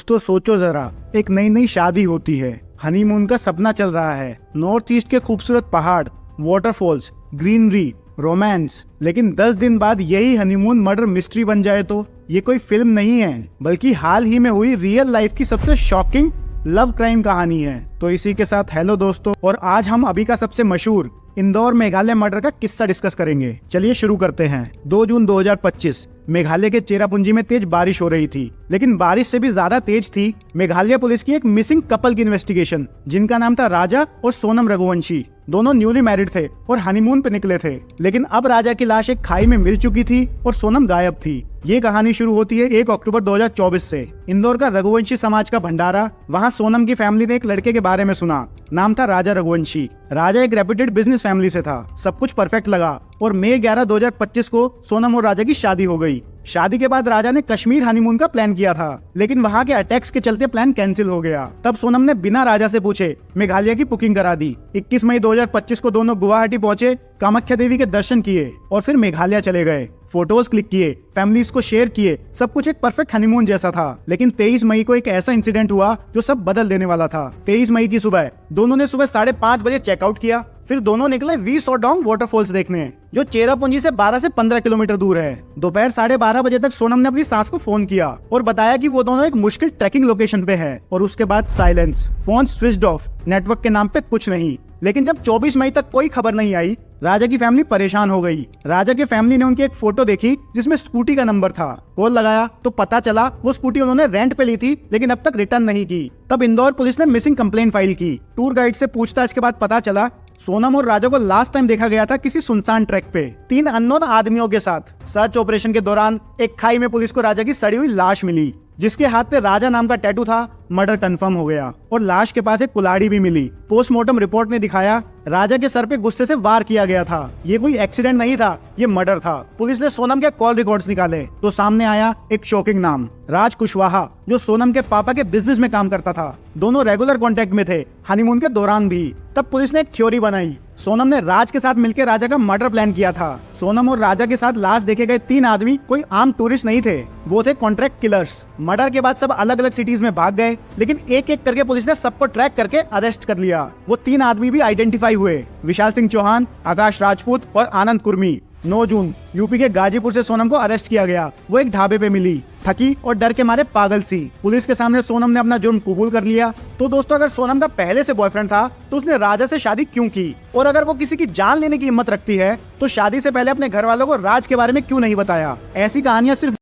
दोस्तों सोचो जरा, एक नई नई शादी होती है, हनीमून का सपना चल रहा है, नॉर्थ ईस्ट के खूबसूरत पहाड़, वाटरफॉल्स, ग्रीनरी, रोमांस, लेकिन 10 दिन बाद यही हनीमून मर्डर मिस्ट्री बन जाए तो ये कोई फिल्म नहीं है, बल्कि हाल ही में हुई रियल लाइफ की सबसे शॉकिंग लव क्राइम कहानी है। तो इसी के साथ हेलो दोस्तों, और आज हम अभी का सबसे मशहूर इंदौर मेघालय मर्डर का किस्सा डिस्कस करेंगे। चलिए शुरू करते हैं। 2 जून 2025 मेघालय के चेरापूंजी में तेज बारिश हो रही थी, लेकिन बारिश से भी ज्यादा तेज थी मेघालय पुलिस की एक मिसिंग कपल की इन्वेस्टिगेशन, जिनका नाम था राजा और सोनम रघुवंशी। दोनों न्यूली मैरिड थे और हनीमून पे निकले थे, लेकिन अब राजा की लाश एक खाई में मिल चुकी थी और सोनम गायब थी। ये कहानी शुरू होती है 1 अक्टूबर 2024 से। इंदौर का रघुवंशी समाज का भंडारा, वहाँ सोनम की फैमिली ने एक लड़के के बारे में सुना, नाम था राजा रघुवंशी। राजा एक रेप्यूटेड बिजनेस फैमिली से था, सब कुछ परफेक्ट लगा और मई 11, 2025 को सोनम और राजा की शादी हो गई। शादी के बाद राजा ने कश्मीर हनीमून का प्लान किया था, लेकिन वहाँ के अटैक्स के चलते प्लान कैंसिल हो गया। तब सोनम ने बिना राजा से पूछे मेघालय की बुकिंग करा दी। 21 मई 2025 को दोनों गुवाहाटी पहुंचे, कामाख्या देवी के दर्शन किए और फिर मेघालय चले गए। फोटोज क्लिक किए, फैमिलीज को शेयर किए, सब कुछ एक परफेक्ट हनीमून जैसा था। लेकिन 23 मई को एक ऐसा इंसिडेंट हुआ जो सब बदल देने वाला था। 23 मई की सुबह दोनों ने सुबह 5:30 बजे चेकआउट किया, फिर दोनों निकले वी सॉडोंग वाटरफॉल्स देखने, जो चेरापूंजी से 12 से 15 किलोमीटर दूर है। दोपहर 12:30 बजे तक सोनम ने अपनी सास को फोन किया और बताया कि वो दोनों एक मुश्किल ट्रैकिंग लोकेशन पे है। और उसके बाद silence, phone switched off, network के नाम पे कुछ नहीं। लेकिन जब 24 मई तक कोई खबर नहीं आई, राजा की फैमिली परेशान हो गई। राजा की फैमिली ने उनकी एक फोटो देखी जिसमें स्कूटी का नंबर था। कॉल लगाया तो पता चला वो स्कूटी उन्होंने रेंट पे ली थी, लेकिन अब तक रिटर्न नहीं की। तब इंदौर पुलिस ने मिसिंग कंप्लेंट फाइल की। टूर गाइड से पूछताछ के बाद पता चला सोनम और राजा को लास्ट टाइम देखा गया था किसी सुनसान ट्रैक पे 3 अननोन आदमियों के साथ। सर्च ऑपरेशन के दौरान एक खाई में पुलिस को राजा की सड़ी हुई लाश मिली, जिसके हाथ पे राजा नाम का टैटू था। मर्डर कंफर्म हो गया और लाश के पास एक कुल्हाड़ी भी मिली। पोस्टमार्टम रिपोर्ट ने दिखाया राजा के सर पे गुस्से से वार किया गया था। ये कोई एक्सीडेंट नहीं था, ये मर्डर था। पुलिस ने सोनम के कॉल रिकॉर्ड्स निकाले तो सामने आया एक शॉकिंग नाम, राज कुशवाहा, जो सोनम के पापा के बिजनेस में काम करता था। दोनों रेगुलर कांटेक्ट में थे, हनीमून के दौरान भी। तब पुलिस ने एक थ्योरी बनाई, सोनम ने राज के साथ मिलकर राजा का मर्डर प्लान किया था। सोनम और राजा के साथ लाश देखे गए 3 आदमी कोई आम टूरिस्ट नहीं थे, वो थे कॉन्ट्रैक्ट किलर्स। मर्डर के बाद सब अलग अलग सिटीज में भाग गए, लेकिन एक एक करके पुलिस ने सबको ट्रैक करके अरेस्ट कर लिया। वो 3 आदमी भी आइडेंटिफाई हुए, विशाल सिंह चौहान, आकाश राजपूत और आनंद कुर्मी। 9 जून यूपी के गाजीपुर से सोनम को अरेस्ट किया गया। वो एक ढाबे पे मिली, थकी और डर के मारे पागल सी। पुलिस के सामने सोनम ने अपना जुर्म कबूल कर लिया। तो दोस्तों, अगर सोनम का पहले से बॉयफ्रेंड था तो उसने राजा से शादी क्यों की? और अगर वो किसी की जान लेने की हिम्मत रखती है तो शादी से पहले अपने घर वालों को राज के बारे में क्यों नहीं बताया? ऐसी कहानियां सिर्फ